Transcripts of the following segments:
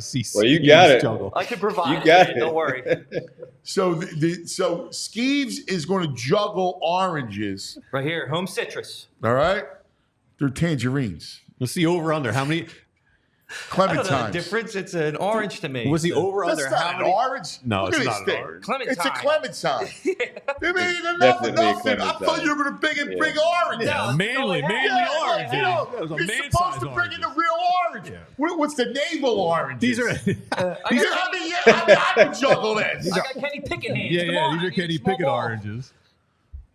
see. Well, you got it. Juggle. I can provide. You got it. Don't worry. So so Skeeves is going to juggle oranges. Right here, home citrus. All right, they're tangerines. Let's see over under how many. I don't know the Clementines. difference. It's an orange to me. Was the over That's under not how an many? orange. No, Look it's at not this an thing. orange. Clementine. It's a clementine. I mean, Definitely a nothing. I clementine. thought you were going to bring in big orange. Yeah, No, manly Yeah, orange. you know, That was a you're man supposed size to bring orange. in the real orange. What's the navel orange? These are. I can juggle this. I got Kenny Pickett hands. Yeah, Come yeah. on, These are I need Kenny small Pickett ball. oranges.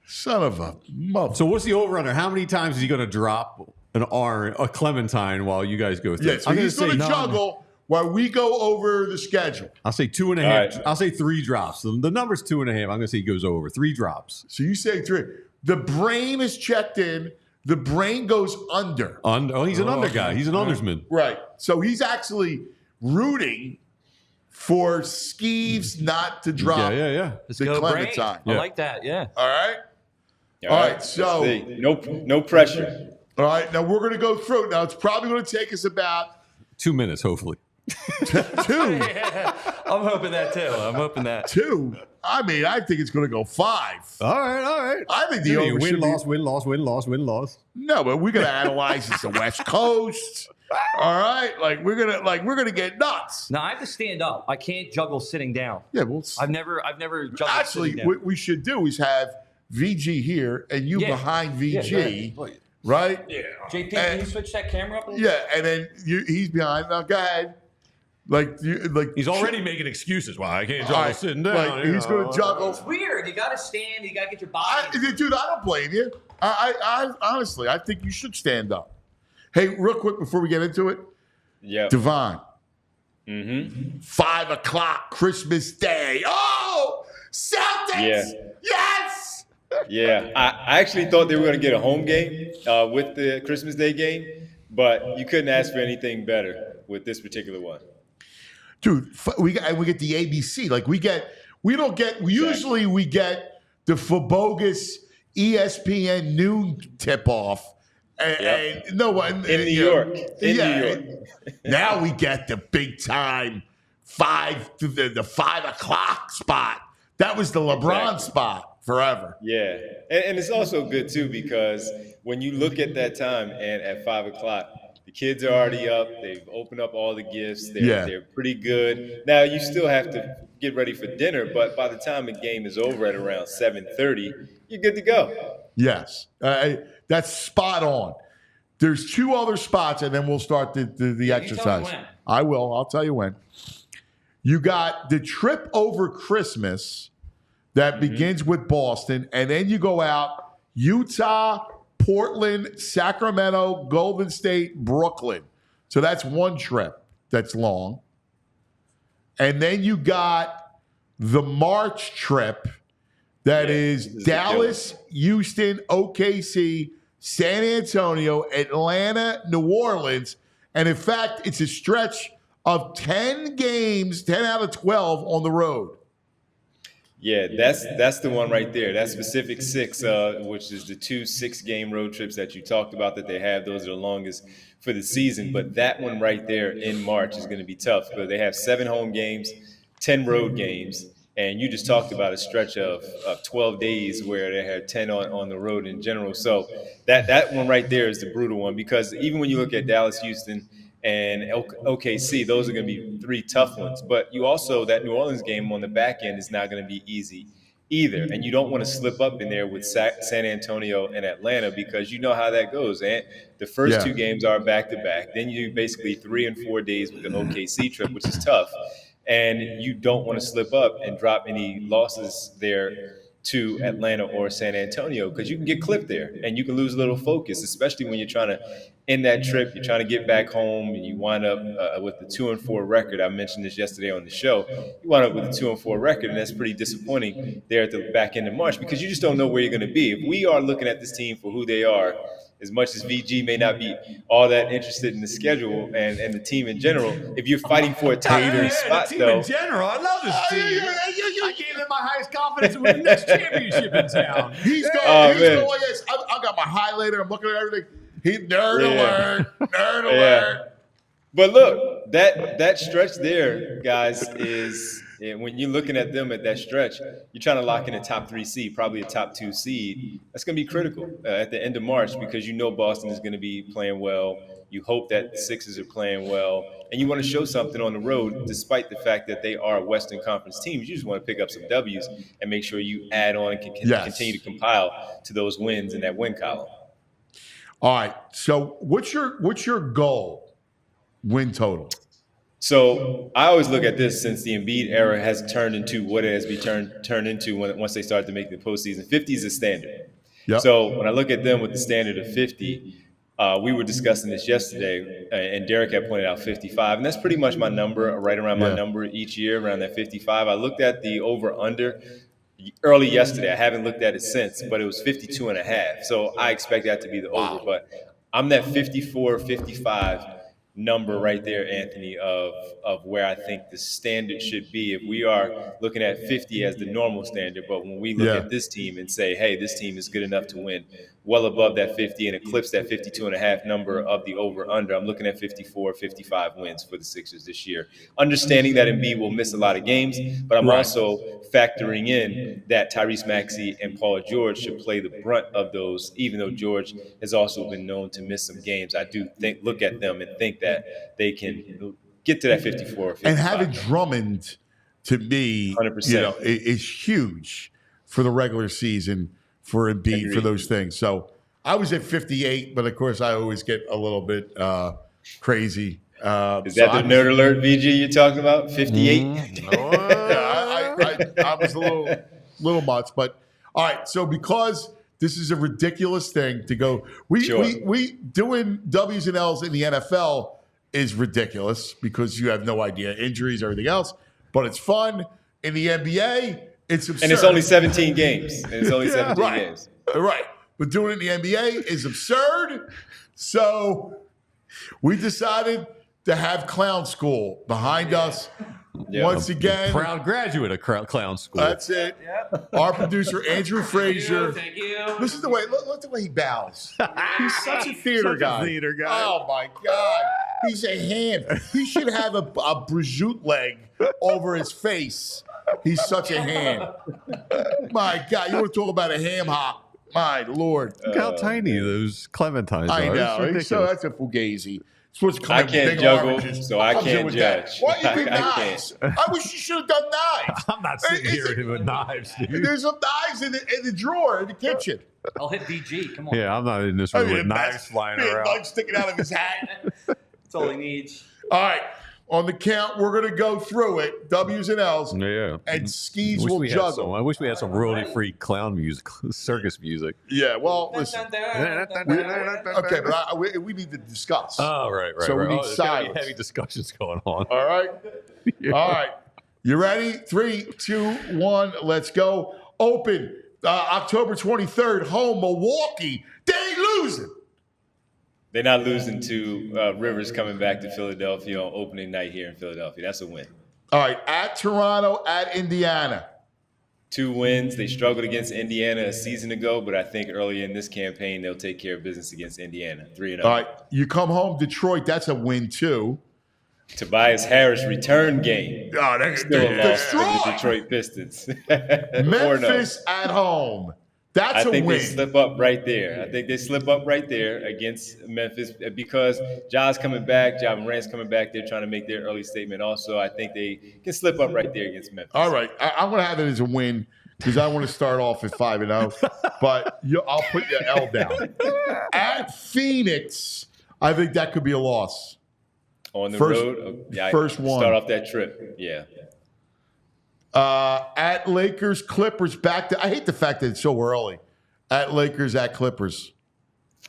Son of a mother. So what's the over under? How many times is he going to drop a clementine while you guys go through? Yeah, so he's going to juggle while we go over the schedule. I'll say 2.5. Right. I'll say 3 drops. The number's 2.5. I'm going to say he goes over 3 drops. So you say 3. The brain is checked in. The brain goes under. He's an under guy. He's an undersman. Right. So he's actually rooting for Skeeves not to drop Yeah. Let's the go, Brain. clementine. I like that. Yeah. All right? All right, let's so- see. No pressure. All right. Now we're going to go through. Now it's probably going to take us about 2 minutes, hopefully. 2. I'm hoping that too. I'm hoping that. 2. I mean, I think it's going to go 5. All right. I think the over win, should loss, be, win, loss. No, but we're going to analyze it's the West Coast. All right? Like we're going to get nuts. Now I have to stand up. I can't juggle sitting down. Yeah, well, I've never juggled actually, sitting down. what we should do is have VG here and you Yeah. behind Yeah, VG, go ahead. right? Yeah. JP, can you switch that camera up a little? Yeah, and then he's behind. Now, go ahead. Like He's already making excuses why I can't all juggle right, sitting down. like, he's going to juggle. It's weird. You got to stand. You got to get your body. Dude, I don't blame you. I honestly, I think you should stand up. Hey, real quick before we get into it, Yeah. Devon, Mm-hmm. 5 o'clock Christmas Day. Oh, Celtics! Yeah. Yes! Yeah. I actually thought they were going to get a home game with the Christmas Day game, but you couldn't ask for anything better with this particular one. Dude, we get the ABC. Like usually we get the bogus ESPN noon tip off. And no one In New York. In New York. Now we get the big time 5 o'clock spot. That was the LeBron Exactly. spot forever. Yeah. And it's also good, too, because when you look at that time and at 5 o'clock, the kids are already up. They've opened up all the gifts. They're pretty good. Now, you still have to get ready for dinner, but by the time the game is over at around 7:30, you're good to go. Yes, that's spot on. There's 2 other spots, and then we'll start the tell me exercise. when. I will. I'll tell you when. You got the trip over Christmas that begins with Boston, and then you go out Utah, Portland, Sacramento, Golden State, Brooklyn. So that's one trip that's long. And then you got the March trip that is this is Dallas, Houston, OKC, San Antonio, Atlanta, New Orleans. And in fact, it's a stretch of 10 games, 10 out of 12 on the road. Yeah, that's the one right there. That specific 6, which is the 2 6-game road trips that you talked about that they have. Those are the longest for the season. But that one right there in March is going to be tough because they have 7 home games, 10 road games. And you just talked about a stretch of 12 days where they had 10 on the road in general. So that one right there is the brutal one because even when you look at Dallas, Houston, and OKC, those are going to be 3 tough ones. But you also, that New Orleans game on the back end is not going to be easy either. And you don't want to slip up in there with San Antonio and Atlanta because you know how that goes. And the first 2 games are back-to-back. Then you basically 3 and 4 days with an OKC trip, which is tough. And you don't want to slip up and drop any losses there to Atlanta or San Antonio because you can get clipped there and you can lose a little focus, especially when you're trying to end that trip, you're trying to get back home and you wind up with the 2-4 record. I mentioned this yesterday on the show. You wind up with a 2-4 record, and that's pretty disappointing there at the back end of March because you just don't know where you're going to be. If we are looking at this team for who they are, as much as VG may not be all that interested in the schedule and the team in general, if you're fighting for a top 3 spot, the team though. in general, I love this team. I gave them my highest confidence to win the next championship in town. He's going, yes. I've got my highlighter. I'm looking at everything. Nerd alert. But look, that stretch there, guys, is when you're looking at them at that stretch, you're trying to lock in a top 3 seed, probably a top 2 seed. That's going to be critical at the end of March because you know Boston is going to be playing well. You hope that the Sixers are playing well, and you want to show something on the road, despite the fact that they are Western Conference teams. You just want to pick up some W's and make sure you add on and continue to compile to those wins in that win column. All right. So what's your goal win total? So I always look at this since the Embiid era has turned into what it has been turned into once they start to make the postseason. 50 is a standard. Yep. So when I look at them with the standard of 50, we were discussing this yesterday, and Derek had pointed out 55, and that's pretty much my number, right around my number each year, around that 55. I looked at the over-under early yesterday. I haven't looked at it since, but it was 52 and a half. So I expect that to be the over, but I'm that 54, 55 number right there, Anthony, of where I think the standard should be. If we are looking at 50 as the normal standard, but when we look at this team and say, hey, this team is good enough to win well above that 50 and eclipse that 52 and a half number of the over-under, I'm looking at 54, 55 wins for the Sixers this year. Understanding that Embiid will miss a lot of games, but I'm also factoring in that Tyrese Maxey and Paul George should play the brunt of those, even though George has also been known to miss some games. I do look at them and think that they can get to that 54 or 55. And having Drummond, to me, 100%. Is huge for the regular season for Embiid for those things. So I was at 58, but of course I always get a little bit crazy. Is that the nerd alert, VG, you're talking about? 58? I was a little much, but all right. So because this is a ridiculous thing to go, we doing W's and L's in the NFL is ridiculous because you have no idea injuries, everything else, but it's fun. In the NBA, it's absurd. And it's only 17 games. Games. Right. But doing it in the NBA is absurd. So we decided to have clown school behind us. Once again. Proud graduate of clown school. That's it. Yep. Our producer, Andrew Frazier. Thank you. Listen to the way, look the way he bows. He's such a theater guy. Oh, my God. He's a ham. He should have a prosciutto leg over his face. He's such a ham. My God, you want to talk about a ham hock? My Lord. Look how tiny those clementines are. I know. So that's a fugazi. I can't juggle, so I can't judge. Why you do knives? I wish you should have done knives. I'm not sitting here with knives, dude. There's some knives in the drawer in the kitchen. I'll hit VG. Come on. Yeah, I'm not in this room with knives flying around. Knives sticking out of his hat. That's all he needs. All right. On the count, we're going to go through it. W's and L's. Yeah. And Skeeves will juggle. I wish we had some royalty-free clown music, circus music. Yeah, well, listen. Okay, but we need to discuss. Oh, right. So we need silence. Heavy discussions going on. All right? Yeah. All right. You ready? 3, 2, 1, let's go. Open October 23rd, home Milwaukee. They ain't losing. They're not losing to Rivers coming back to Philadelphia on opening night here in Philadelphia. That's a win. All right, at Toronto, at Indiana. 2 wins. They struggled against Indiana a season ago, but I think early in this campaign, they'll take care of business against Indiana. 3-0. All right, you come home, Detroit. That's a win, too. Tobias Harris return game. Oh, that's still a loss for the Detroit Pistons. Memphis at home. That's a win. I think they slip up right there. Against Memphis because Ja's coming back, Ja Morant's coming back. They're trying to make their early statement also. I think they can slip up right there against Memphis. All right. I'm going to have it as a win because I want to start off at 5-0. But I'll put your L down. At Phoenix, I think that could be a loss. On the road? First one. Start off that trip. Yeah. At Lakers, Clippers, back to. I hate the fact that it's so early. At Lakers, at Clippers.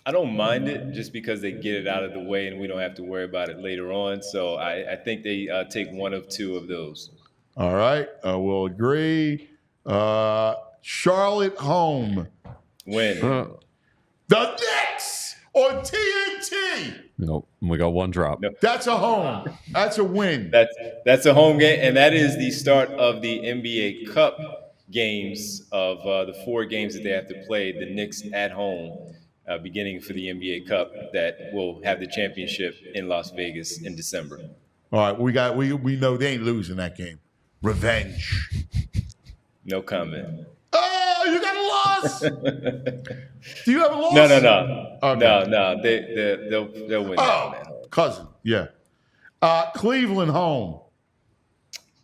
I don't mind it just because they get it out of the way and we don't have to worry about it later on. So I think they take one of 2 of those. All right. We'll agree. Charlotte home. Win. The Knicks on TNT. Nope. We got one drop. Nope. That's a home. That's a win. That's a home game, and that is the start of the NBA Cup games of the 4 games that they have to play. The Knicks at home, beginning for the NBA Cup that will have the championship in Las Vegas in December. All right, we know they ain't losing that game. Revenge. No comment. Oh, you got a loss. Do you have a loss? No. Okay. No. They'll win that one at home. Cousin. Yeah. Cleveland home.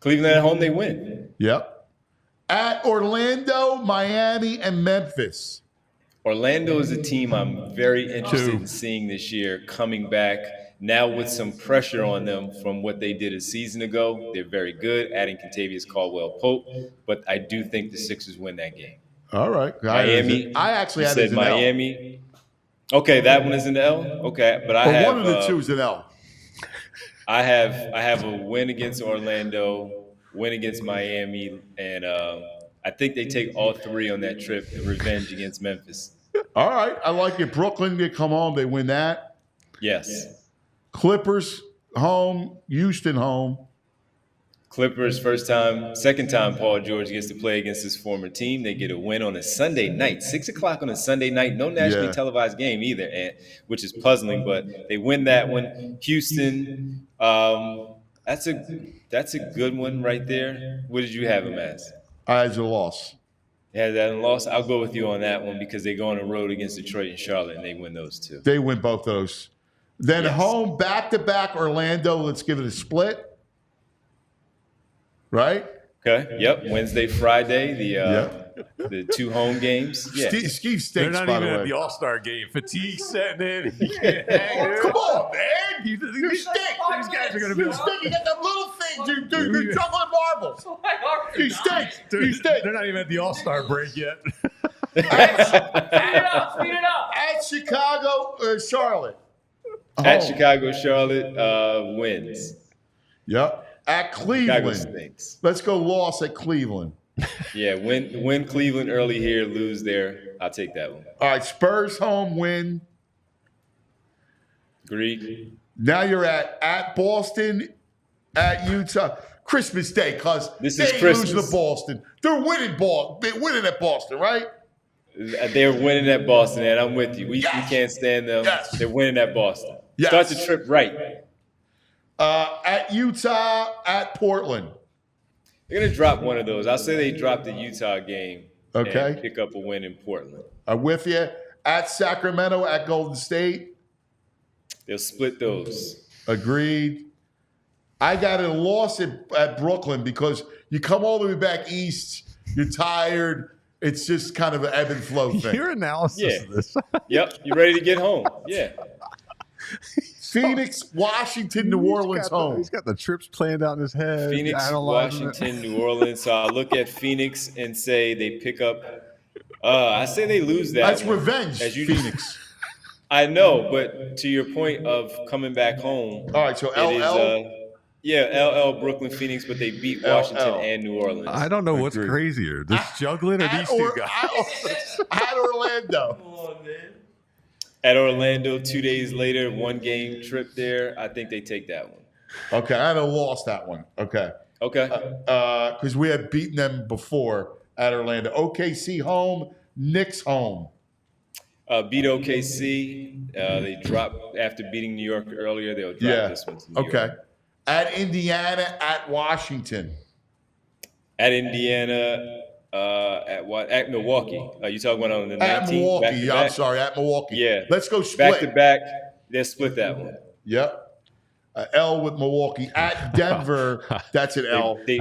Cleveland at home, they win. Yep. At Orlando, Miami, and Memphis. Orlando is a team I'm very interested in seeing this year coming back now with some pressure on them from what they did a season ago. They're very good, adding Contavious Caldwell-Pope, but I do think the Sixers win that game. All right. Miami. I actually had said Miami. Okay, that one is an L. Okay, but I have one of the two is an L. I have a win against Orlando, win against Miami, and I think they take all three on that trip. Revenge against Memphis. All right, I like it. Brooklyn, they come home, they win that. Yes. Clippers home, Houston home. Clippers second time Paul George gets to play against his former team. They get a win on a Sunday night, 6:00 on a Sunday night. No nationally televised game either, which is puzzling. But they win that one. Houston, that's a good one right there. What did you have him as? I had a loss. Yeah, that loss. I'll go with you on that one because they go on the road against Detroit and Charlotte, and they win those two. They win both those. Then home, back-to-back Orlando. Let's give it a split. Right? Okay. Yep. Wednesday, Friday, the two home games. Yeah. Skeeves stinks, They're not by even the at way. the All-Star game. Fatigue setting in. He can't hang. Come on, man. You stink. These guys are going to be. You stink. You got them little things. You're juggling marbles. You stink. You stink. They're not even at the All-Star break yet. Speed it up. At Chicago or Charlotte? At Home. Chicago, Charlotte wins. Yep. At Chicago Cleveland. stinks. Let's go loss at Cleveland. Yeah, win Cleveland early here, lose there. I'll take that one. All right, Spurs home win. Agreed. Now you're at Boston, at Utah. Christmas Day, cuz This they is ain't Christmas. losing to Boston. They're winning They're winning at Boston, right? They're winning at Boston, and I'm with you. We can't stand them. Yes. They're winning at Boston. Yes. Start the trip right. At Utah, at Portland. They're going to drop one of those. I'll say they drop the Utah game Okay. and pick up a win in Portland. I'm with you. At Sacramento, at Golden State. They'll split those. Agreed. I got a loss at Brooklyn because you come all the way back east, you're tired. It's just kind of an ebb and flow thing. Your analysis of this. Yep, you ready to get home? Yeah. Phoenix, Washington, New Orleans home. He's got the trips planned out in his head. Phoenix, analyzing it. Washington, New Orleans. So I look at Phoenix and say they pick up. I say they lose that. That's one. revenge, As you- Phoenix. I know, but to your point of coming back home. All right, so it LL. is, LL, Brooklyn, Phoenix, but they beat Washington LL. and New Orleans. I don't know what's Agreed. crazier, this juggling or these two guys. At Orlando. At Orlando, 2 days later, 1 game trip there. I think they take that one. Okay, I had lost that one. Okay. Okay. Because we had beaten them before at Orlando. OKC home, Knicks home. Beat OKC. They dropped after beating New York earlier. They'll drop this one to New Okay. York. At Indiana, at Washington. At Indiana, at Milwaukee. You talking about on the 19th? At Milwaukee. Back to Yeah, I'm back? sorry, at Milwaukee. Yeah. Let's go split. Back to back. They'll split that one. Yep. L with Milwaukee. At Denver, that's an L. They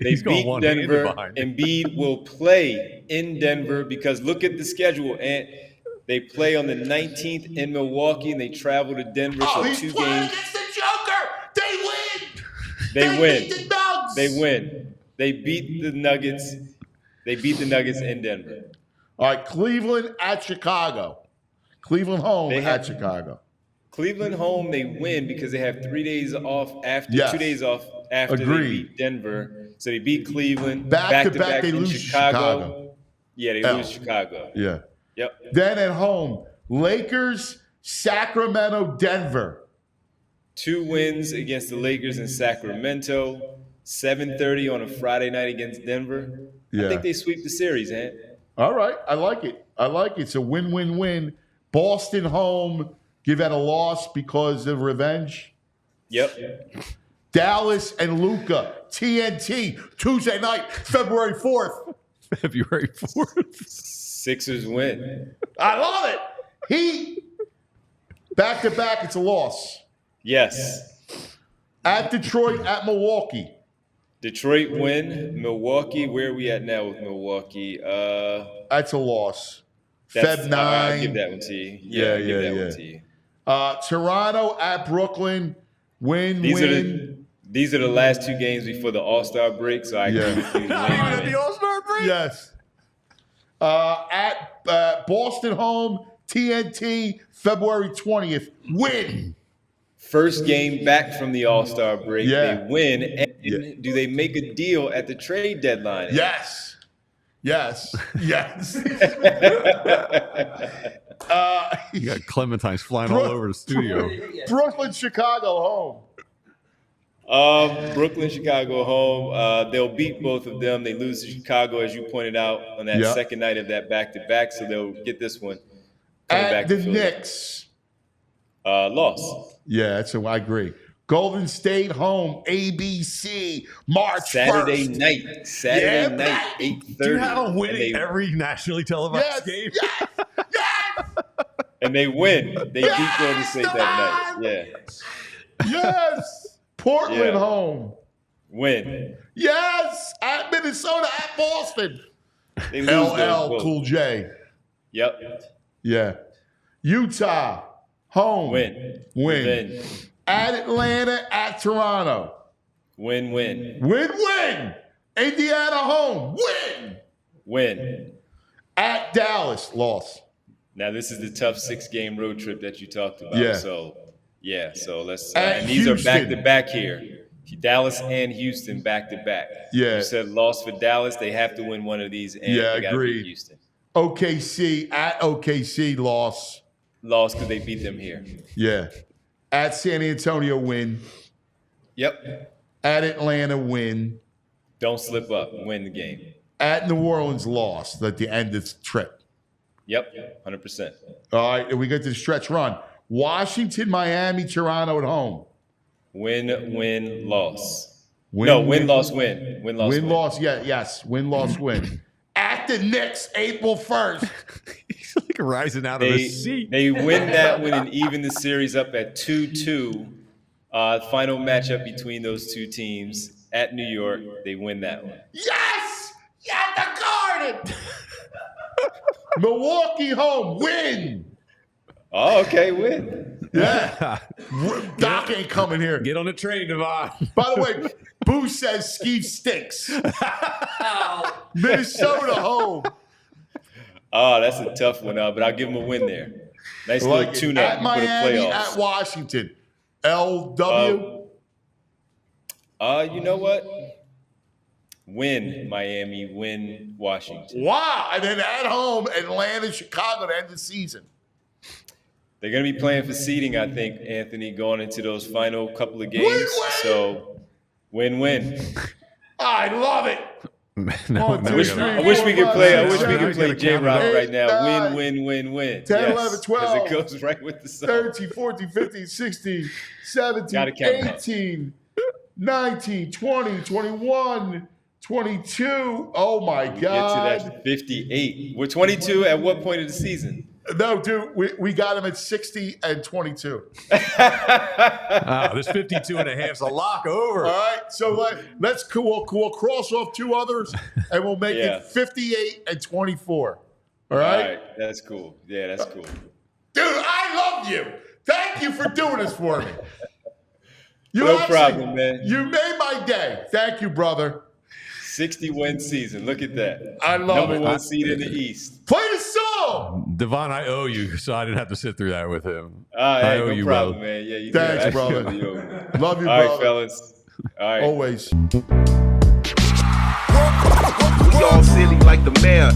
He's going beat one-handed Denver. behind. Embiid will play in Denver because look at the schedule. And they play on the 19th in Milwaukee, and they travel to Denver. Oh, so he's 2 playing games. against the Joker. They win. They win. beat the Nugs. They win. They beat the Nuggets. They beat the Nuggets in Denver. All right, Cleveland at Chicago. Cleveland home They have- at Chicago. Cleveland home, they win because they have 3 days off after Yes. 2 days off after Agreed. they beat Denver. So they beat Cleveland Back to back, they in lose to Chicago. Yeah, they L. lose Chicago. Yeah. Yep. Then at home, Lakers, Sacramento, Denver. 2 wins against the Lakers in Sacramento. 7:30 on a Friday night against Denver. Yeah. I think they sweep the series, Ant. All right. I like it. It's a win-win-win. Boston home, give that a loss because of revenge. Yep. Dallas and Luka, TNT, Tuesday night, February 4th. February 4th. Sixers win. I love it. Heat, back-to-back, it's a loss. Yes. At Detroit, at Milwaukee. Detroit win. Milwaukee, where are we at now with Milwaukee? That's a loss. That's, Feb 9. I'll give that one to you. Yeah, I'll give that one to you. Toronto at Brooklyn. Win. These are the last two games before the All-Star break, so I agree with you. Not even at the All-Star break? Yes. At Boston home, TNT, February 20th. Win. First game back from the All-Star break. Yeah. They win. And do they make a deal at the trade deadline? Yes. Yes. Yes. You got clementines flying all over the studio. Brooklyn, Chicago home. Brooklyn, Chicago home. They'll beat both of them. They lose to Chicago, as you pointed out, on that second night of that back-to-back, so they'll get this one. At the Knicks. Loss. Yeah, I agree. Golden State home, ABC, March 1st. Saturday night, 8:30. Do you have a winning every nationally televised game? Yes. Yes. And they win. They beat Golden State that night. Yeah. Yes. Portland home. Win. Yes. At Minnesota, at Boston. They lose those LL both. Cool J. Yep. Yeah. Utah home. Win. Win. At Atlanta, at Toronto. Win. Win. Indiana home. Win. At Dallas, loss. Now this is the tough 6-game road trip that you talked about. Yeah. So let's. At and these Houston. are back to back here. Dallas and Houston back to back. Yeah. You said loss for Dallas. They have to win one of these. And Yeah, they gotta agreed. beat Houston. OKC, at OKC, loss. Loss because they beat them here. Yeah. At San Antonio, win. Yep. At Atlanta, win. Don't slip up. Win the game. At New Orleans, lost at the end of the trip. Yep. 100%. All right, and we get to the stretch run. Washington, Miami, Toronto at home. Win, loss. Win, win, loss, win. Win, loss, Win, loss, yeah, yes. Win, loss, win. At the Knicks, April 1st. He's like rising out of his seat. They win that one and even the series up at 2-2. Final matchup between those two teams at New York. They win that one. Yes! At the Garden! Milwaukee home, win! Oh, okay, win. Yeah. Doc ain't coming here. Get on the train, Devon. By the way, Boo says Skeeves stinks. Minnesota home. Oh, that's a tough one, but I'll give them a win there. Nice little tune-up at for the Miami, playoffs. at Washington. LW. You know what? Win Miami, win Washington. Wow. And then at home, Atlanta, Chicago to end the season. They're going to be playing for seeding, I think, Anthony, going into those final couple of games. Win. So, win. I love it. No, Two, I wish we could play J-Rock right now. Win. 10, 11, 12. Because it goes right with the song. 13, 14, 15, 16, 17, Gotta count them up. 18, 19, 20, 21, 22. Oh, my God. Get to that 58. We're 22 at what point of the season? No, dude, we got him at 60 and 22. This 52 and a half is a lock over. All right, so we'll cross off two others, and we'll make it 58 and 24. All right? That's cool. Yeah, that's cool. Dude, I love you. Thank you for doing this for me. No problem, man. You made my day. Thank you, brother. 60-win season. Look at that. I love Number it. 1 seed in the East. Play the song. Devon, I owe you, so I didn't have to sit through that with him. Hey, owe no you, problem, brother. man. Yeah, you Thanks, do. brother. Love you, Love you, All brother. right, fellas. All right. Always. We all silly like the mayor.